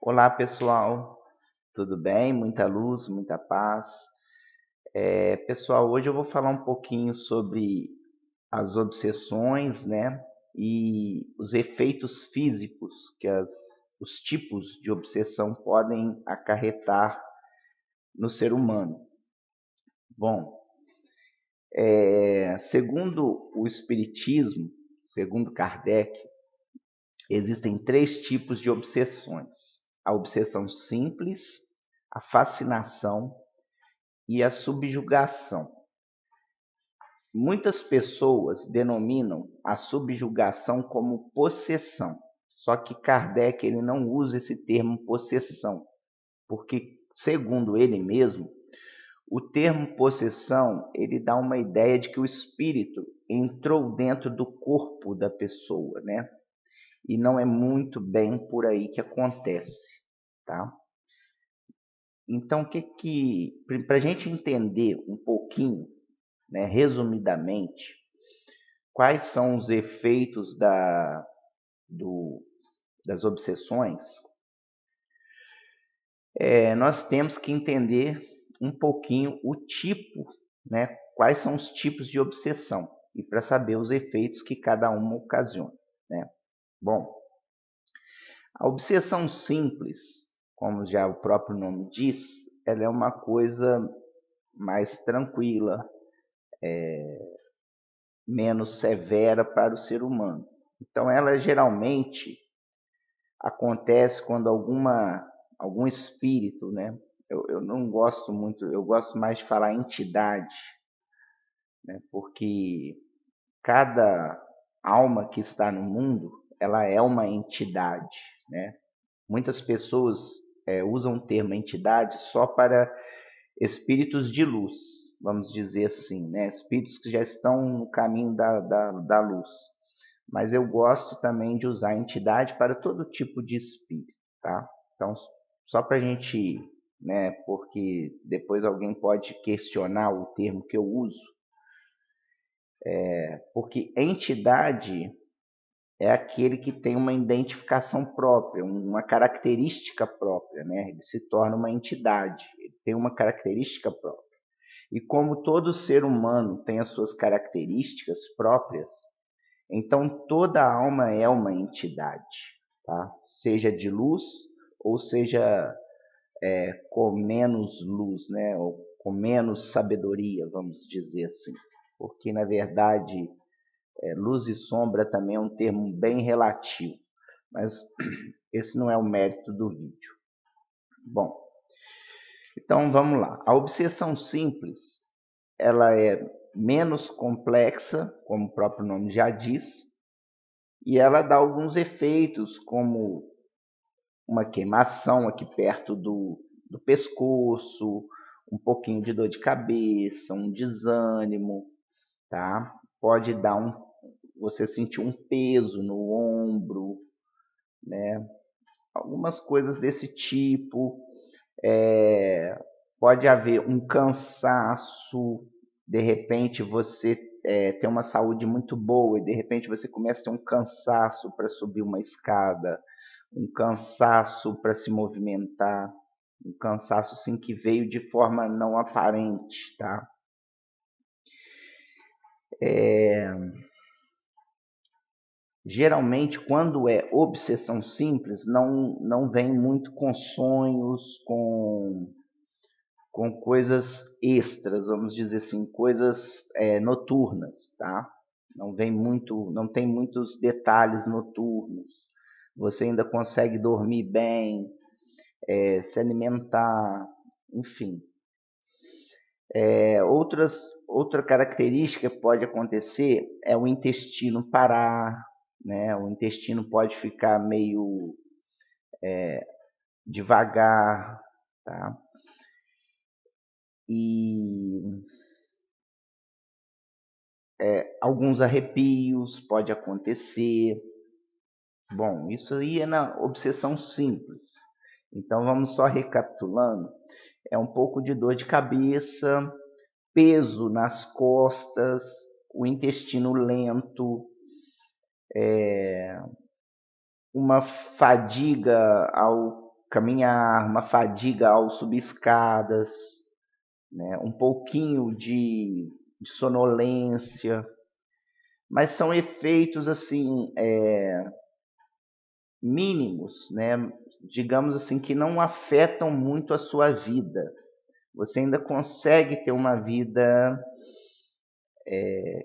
Olá, pessoal. Tudo bem? Muita luz, muita paz. Pessoal, hoje eu vou falar um pouquinho sobre as obsessões, né? E os efeitos físicos que os tipos de obsessão podem acarretar no ser humano. Bom, segundo o Espiritismo, segundo Kardec, existem três tipos de obsessões: a obsessão simples, a fascinação e a subjugação. Muitas pessoas denominam a subjugação como possessão, só que Kardec ele não usa esse termo possessão, porque, segundo ele mesmo, o termo possessão ele dá uma ideia de que o espírito entrou dentro do corpo da pessoa, né? E não é muito bem por aí que acontece, tá? Então, para a gente entender um pouquinho, né, resumidamente, quais são os efeitos do, das obsessões, nós temos que entender um pouquinho o tipo, né, quais são os tipos de obsessão, e para saber os efeitos que cada uma ocasiona. Né? Bom, a obsessão simples, como já o próprio nome diz, ela é uma coisa mais tranquila, menos severa para o ser humano. Então, ela geralmente acontece quando algum espírito, né? Eu não gosto muito, eu gosto mais de falar entidade, né? Porque cada alma que está no mundo, ela é uma entidade, né? Muitas pessoas usam o termo entidade só para espíritos de luz, vamos dizer assim, né? Espíritos que já estão no caminho da luz. Mas eu gosto também de usar entidade para todo tipo de espírito, tá? Então, só para a gente, né, porque depois alguém pode questionar o termo que eu uso, porque entidade é aquele que tem uma identificação própria, uma característica própria, né? Ele se torna uma entidade, ele tem uma característica própria. E como todo ser humano tem as suas características próprias, então toda alma é uma entidade, tá? Seja de luz ou seja com menos luz, né? Ou com menos sabedoria, vamos dizer assim. Porque, na verdade, luz e sombra também é um termo bem relativo. Mas esse não é o mérito do vídeo. Bom, então vamos lá. A obsessão simples, ela é menos complexa, como o próprio nome já diz, e ela dá alguns efeitos, como uma queimação aqui perto do pescoço, um pouquinho de dor de cabeça, um desânimo, tá? Pode dar você sentir um peso no ombro, né? Algumas coisas desse tipo. Pode haver um cansaço, de repente você tem uma saúde muito boa e de repente você começa a ter um cansaço para subir uma escada, um cansaço para se movimentar, um cansaço assim que veio de forma não aparente, tá? Geralmente, quando é obsessão simples, não vem muito com sonhos, com coisas extras, vamos dizer assim, coisas noturnas, tá? Não tem muitos detalhes noturnos. Você ainda consegue dormir bem, se alimentar, enfim. Outra característica que pode acontecer é o intestino parar, né? O intestino pode ficar meio devagar, tá? E alguns arrepios pode acontecer. Bom, isso aí é na obsessão simples. Então vamos só recapitulando. É um pouco de dor de cabeça, peso nas costas, o intestino lento, uma fadiga ao caminhar, uma fadiga ao subir escadas, né? Um pouquinho de sonolência, mas são efeitos assim mínimos, né? Digamos assim, que não afetam muito a sua vida. Você ainda consegue ter uma vida,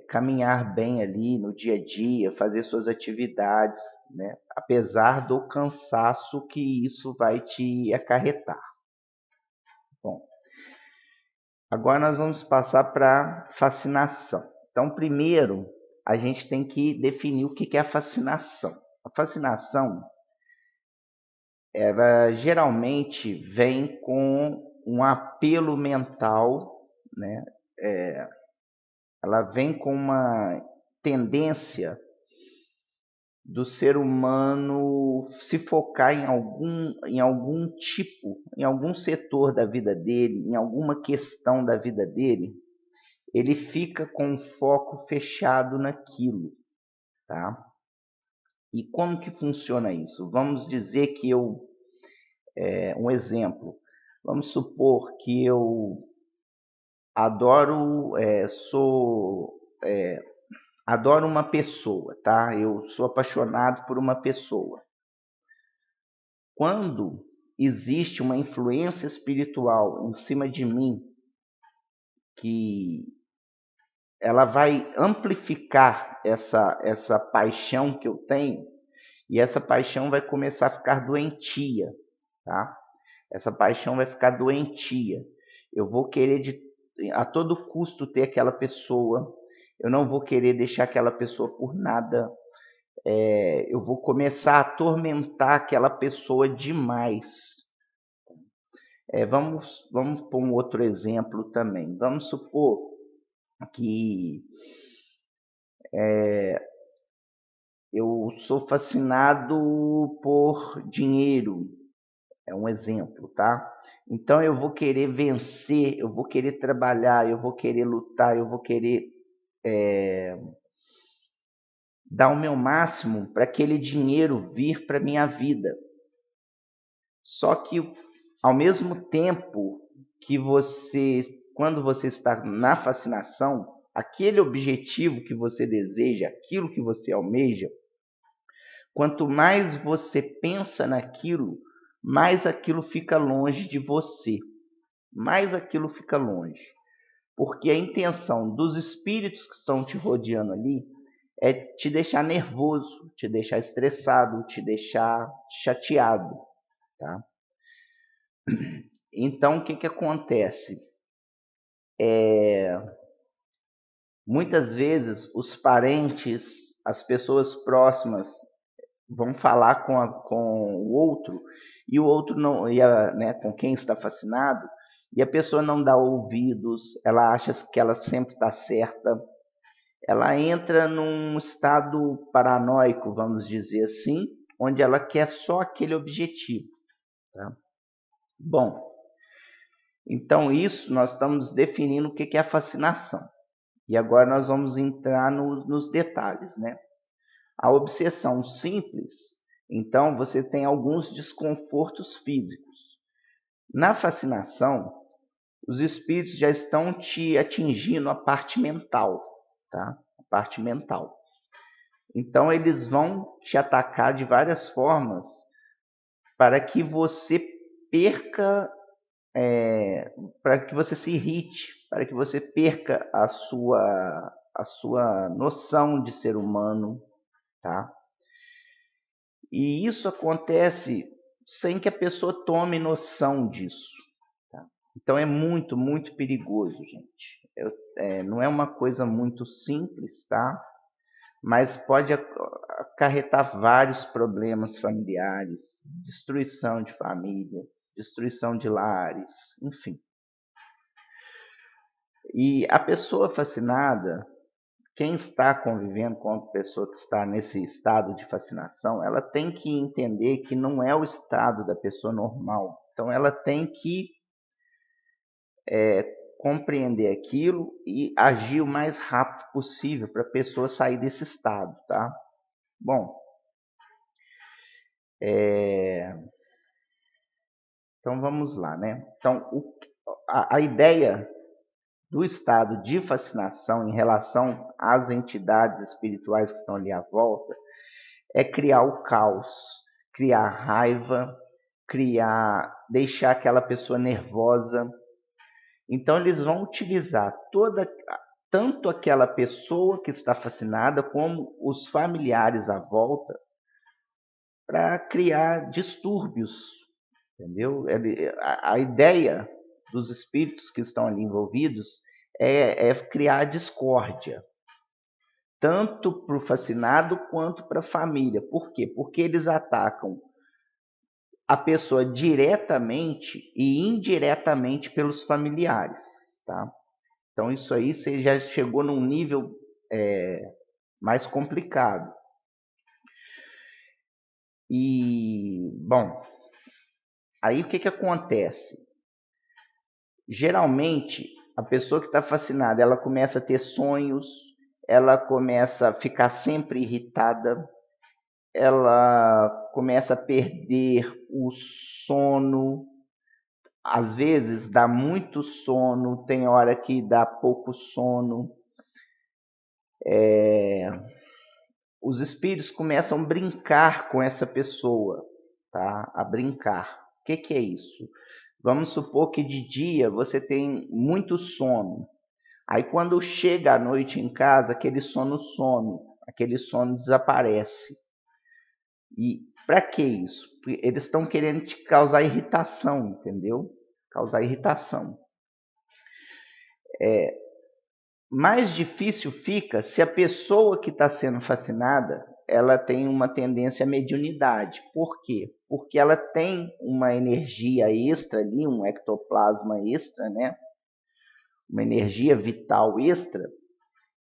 caminhar bem ali no dia a dia, fazer suas atividades, né? Apesar do cansaço que isso vai te acarretar. Bom, agora nós vamos passar para fascinação. Então, primeiro, a gente tem que definir o que é a fascinação. A fascinação, ela geralmente vem com um apelo mental, né? Ela vem com uma tendência do ser humano se focar em algum tipo, em algum setor da vida dele, em alguma questão da vida dele, ele fica com o foco fechado naquilo, tá? E como que funciona isso? Vamos dizer que um exemplo, vamos supor que eu adoro, adoro uma pessoa, tá? Eu sou apaixonado por uma pessoa. Quando existe uma influência espiritual em cima de mim, que ela vai amplificar essa paixão que eu tenho, e essa paixão vai começar a ficar doentia, tá? Essa paixão vai ficar doentia. Eu vou querer a todo custo ter aquela pessoa, eu não vou querer deixar aquela pessoa por nada, eu vou começar a atormentar aquela pessoa demais. Vamos pôr um outro exemplo também. Vamos supor que eu sou fascinado por dinheiro, é um exemplo, tá? Então eu vou querer vencer, eu vou querer trabalhar, eu vou querer lutar, eu vou querer dar o meu máximo para aquele dinheiro vir para minha vida. Só que ao mesmo tempo que quando você está na fascinação, aquele objetivo que você deseja, aquilo que você almeja, quanto mais você pensa naquilo, mais aquilo fica longe de você. Mais aquilo fica longe. Porque a intenção dos espíritos que estão te rodeando ali é te deixar nervoso, te deixar estressado, te deixar chateado, tá? Então, o que acontece? Muitas vezes, os parentes, as pessoas próximas, vão falar com o outro, e o outro não, né, com quem está fascinado, e a pessoa não dá ouvidos, ela acha que ela sempre está certa, ela entra num estado paranoico, vamos dizer assim, onde ela quer só aquele objetivo, tá? Bom, então isso nós estamos definindo o que é a fascinação. E agora nós vamos entrar nos detalhes, né? A obsessão simples, então você tem alguns desconfortos físicos. Na fascinação, os espíritos já estão te atingindo a parte mental, tá? A parte mental. Então eles vão te atacar de várias formas para que você perca, para que você se irrite, para que você perca a sua noção de ser humano, tá? E isso acontece sem que a pessoa tome noção disso, tá? Então é muito, muito perigoso, gente. Não é uma coisa muito simples, tá? Mas pode acarretar vários problemas familiares, destruição de famílias, destruição de lares, enfim. E a pessoa fascinada, quem está convivendo com uma pessoa que está nesse estado de fascinação, ela tem que entender que não é o estado da pessoa normal. Então ela tem que compreender aquilo e agir o mais rápido possível para a pessoa sair desse estado, tá? Bom, Então vamos lá, né? Então a ideia do estado de fascinação em relação às entidades espirituais que estão ali à volta é criar o caos, criar raiva, deixar aquela pessoa nervosa. Então eles vão utilizar tanto aquela pessoa que está fascinada como os familiares à volta para criar distúrbios, entendeu? A ideia dos espíritos que estão ali envolvidos é criar discórdia, tanto para o fascinado quanto para a família. Por quê? Porque eles atacam a pessoa diretamente e indiretamente pelos familiares, tá? Então isso aí você já chegou num nível mais complicado. E, bom, aí o que acontece? Geralmente, a pessoa que está fascinada, ela começa a ter sonhos, ela começa a ficar sempre irritada, ela começa a perder o sono, às vezes dá muito sono, tem hora que dá pouco sono. Os espíritos começam a brincar com essa pessoa, tá? A brincar. O que é isso? Vamos supor que de dia você tem muito sono. Aí quando chega à noite em casa, aquele sono some, aquele sono desaparece. E para que isso? Porque eles estão querendo te causar irritação, entendeu? Causar irritação. Mais difícil fica se a pessoa que está sendo fascinada, ela tem uma tendência à mediunidade. Por quê? Porque ela tem uma energia extra ali, um ectoplasma extra, né? Uma energia vital extra,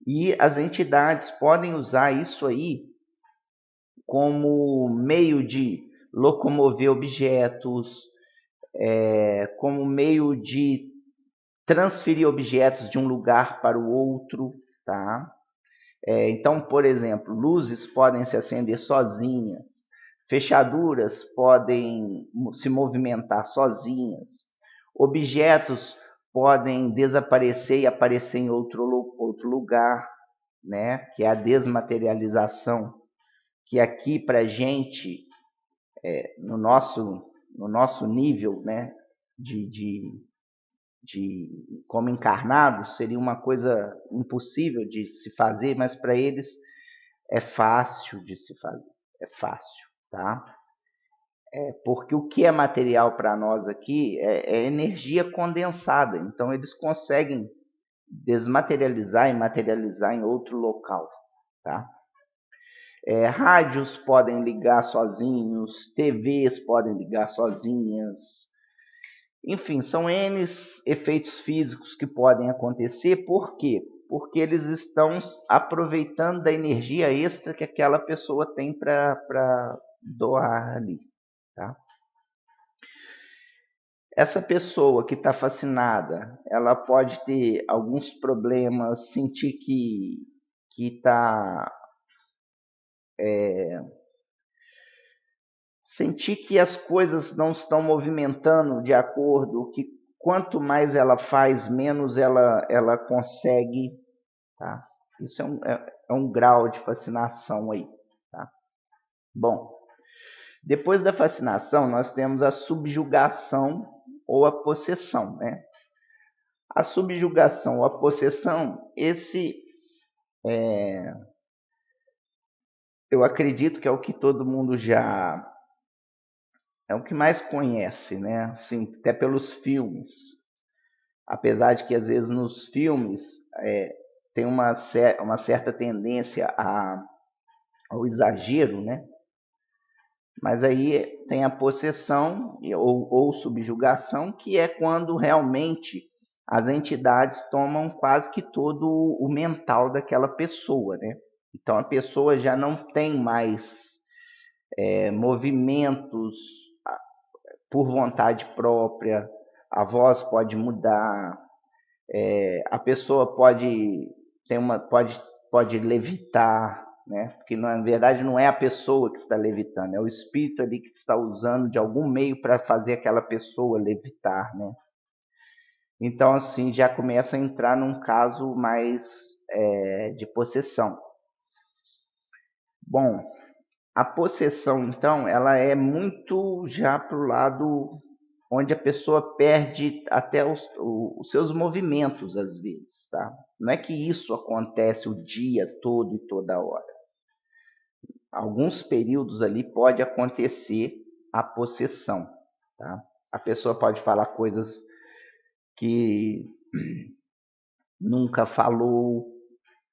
e as entidades podem usar isso aí como meio de locomover objetos, como meio de transferir objetos de um lugar para o outro, tá? Então, por exemplo, luzes podem se acender sozinhas, fechaduras podem se movimentar sozinhas, objetos podem desaparecer e aparecer em outro lugar, né? Que é a desmaterialização, que aqui para a gente, no nosso nível, né, como encarnados, seria uma coisa impossível de se fazer, mas para eles é fácil de se fazer, é fácil, tá? Porque o que é material para nós aqui é energia condensada, então eles conseguem desmaterializar e materializar em outro local, tá? Rádios podem ligar sozinhos, TVs podem ligar sozinhas, enfim, são N efeitos físicos que podem acontecer. Por quê? Porque eles estão aproveitando da energia extra que aquela pessoa tem para doar ali, tá? Essa pessoa que está fascinada, ela pode ter alguns problemas, sentir que está sentir que as coisas não estão movimentando de acordo, que quanto mais ela faz, menos ela consegue, tá? Isso é um grau de fascinação aí, tá? Bom, depois da fascinação, nós temos a subjugação ou a possessão, né? A subjugação ou a possessão, eu acredito que é o que todo mundo é o que mais conhece, né? Assim, até pelos filmes. Apesar de que às vezes nos filmes tem uma certa tendência ao exagero, né? Mas aí tem a possessão ou subjugação, que é quando realmente as entidades tomam quase que todo o mental daquela pessoa, né? Então a pessoa já não tem mais movimentos por vontade própria, a voz pode mudar, a pessoa pode levitar, né? Porque na verdade não é a pessoa que está levitando, é o espírito ali que está usando de algum meio para fazer aquela pessoa levitar, né? Então, assim, já começa a entrar num caso mais de possessão. Bom, a possessão, então, ela é muito já para o lado onde a pessoa perde até os seus movimentos, às vezes, tá? Não é que isso acontece o dia todo e toda hora. Alguns períodos ali pode acontecer a possessão, tá? A pessoa pode falar coisas que nunca falou,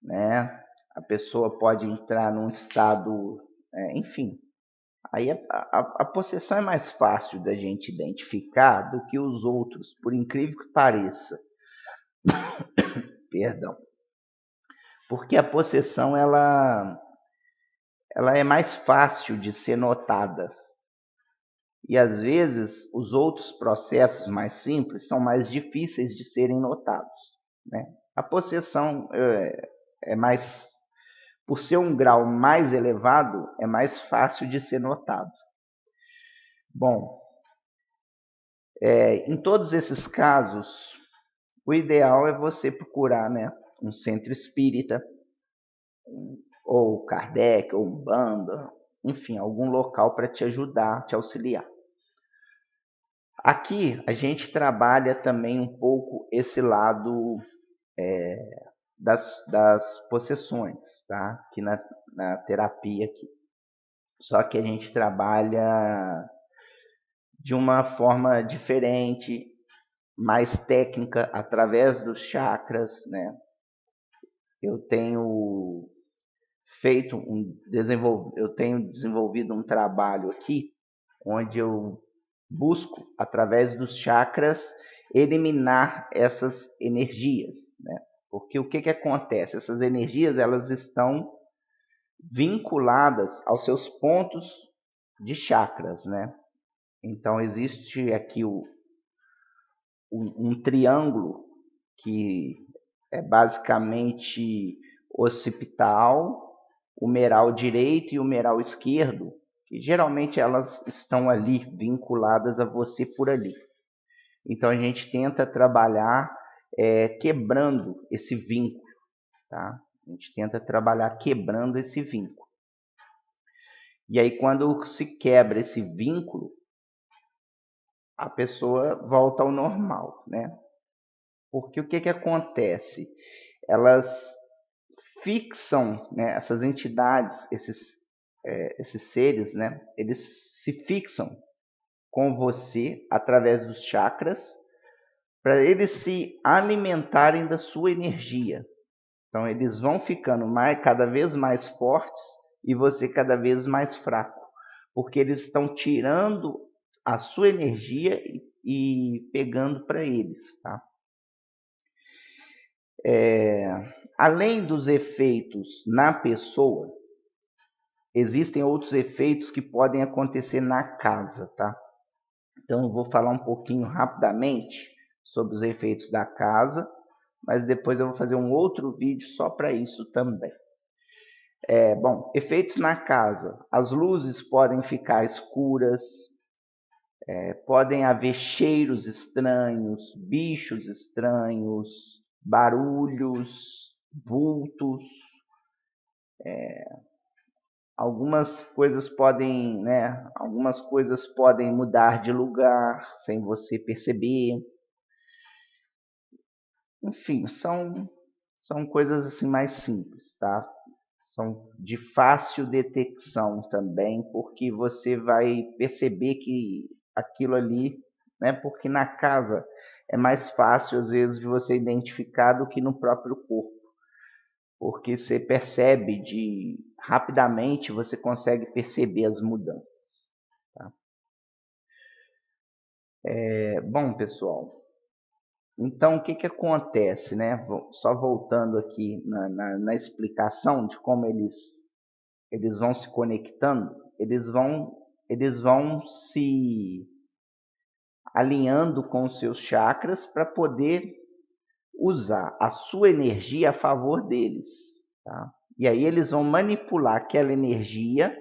né? A pessoa pode entrar num estado, enfim. Aí a possessão é mais fácil da gente identificar do que os outros, por incrível que pareça. Perdão. Porque a possessão ela é mais fácil de ser notada. E às vezes os outros processos mais simples são mais difíceis de serem notados, né? A possessão é mais, por ser um grau mais elevado, é mais fácil de ser notado. Bom, em todos esses casos, o ideal é você procurar, né, um centro espírita, ou Kardec, ou Umbanda, enfim, algum local para te ajudar, te auxiliar. Aqui a gente trabalha também um pouco esse lado das possessões, tá? Aqui na terapia aqui. Só que a gente trabalha de uma forma diferente, mais técnica, através dos chakras, né? Eu tenho desenvolvido um trabalho aqui onde eu busco, através dos chakras, eliminar essas energias, né? Porque o que acontece? Essas energias elas estão vinculadas aos seus pontos de chakras, né? Então existe aqui um triângulo que é basicamente occipital, humeral direito e humeral esquerdo, que geralmente elas estão ali vinculadas a você por ali. Então a gente tenta trabalhar quebrando esse vínculo, tá? A gente tenta trabalhar quebrando esse vínculo. E aí quando se quebra esse vínculo, a pessoa volta ao normal, né? Porque o que acontece? Elas fixam, né, essas entidades, esses seres, né? Eles se fixam com você através dos chakras para eles se alimentarem da sua energia. Então eles vão ficando cada vez mais fortes e você cada vez mais fraco, porque eles estão tirando a sua energia e pegando para eles, tá? Além dos efeitos na pessoa, existem outros efeitos que podem acontecer na casa, tá? Então eu vou falar um pouquinho rapidamente sobre os efeitos da casa, mas depois eu vou fazer um outro vídeo só para isso também. Bom, efeitos na casa. As luzes podem ficar escuras, podem haver cheiros estranhos, bichos estranhos, barulhos, vultos. Algumas coisas podem, né? Algumas coisas podem mudar de lugar sem você perceber. Enfim, são coisas assim mais simples, tá? São de fácil detecção também, porque você vai perceber que aquilo ali, né? Porque na casa é mais fácil às vezes de você identificar do que no próprio corpo, porque você percebe rapidamente, você consegue perceber as mudanças, tá? Bom, pessoal, então o que acontece, né? Só voltando aqui na explicação de como eles vão se conectando, eles vão se alinhando com os seus chakras para poder usar a sua energia a favor deles, tá? E aí eles vão manipular aquela energia,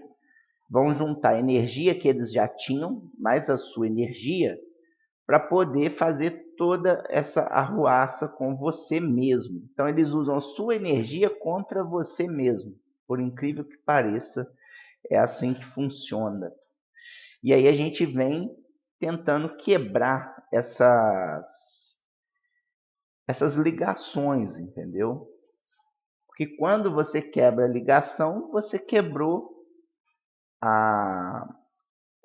vão juntar a energia que eles já tinham, mais a sua energia, para poder fazer toda essa arruaça com você mesmo. Então eles usam a sua energia contra você mesmo. Por incrível que pareça, é assim que funciona. E aí a gente vem tentando quebrar essas ligações, entendeu? Porque quando você quebra a ligação, você quebrou a,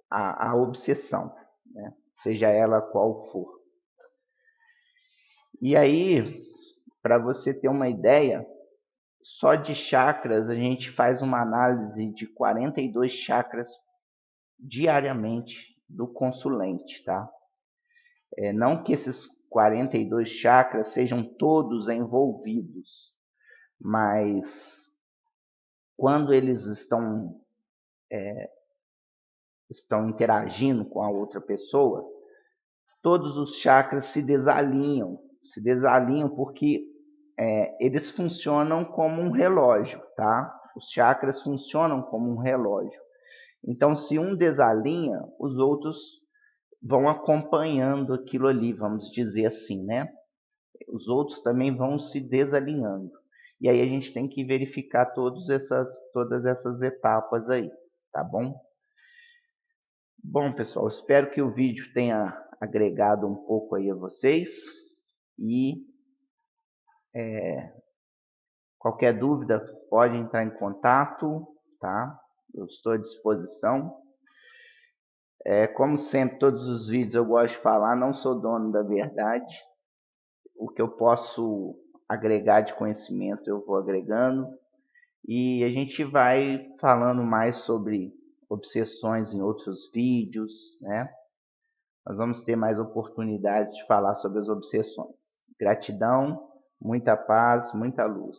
a obsessão, né? Seja ela qual for. E aí, para você ter uma ideia, só de chakras a gente faz uma análise de 42 chakras diariamente do consulente, tá? Não que esses 42 chakras sejam todos envolvidos, mas quando eles estão interagindo com a outra pessoa, todos os chakras se desalinham porque eles funcionam como um relógio, tá? Os chakras funcionam como um relógio. Então, se um desalinha, os outros vão acompanhando aquilo ali, vamos dizer assim, né? Os outros também vão se desalinhando. E aí a gente tem que verificar todas essas etapas aí, tá bom? Bom, pessoal, espero que o vídeo tenha agregado um pouco aí a vocês e qualquer dúvida pode entrar em contato, tá? Eu estou à disposição. Como sempre, todos os vídeos eu gosto de falar, não sou dono da verdade. O que eu posso agregar de conhecimento eu vou agregando. E a gente vai falando mais sobre obsessões em outros vídeos, né? Nós vamos ter mais oportunidades de falar sobre as obsessões. Gratidão, muita paz, muita luz.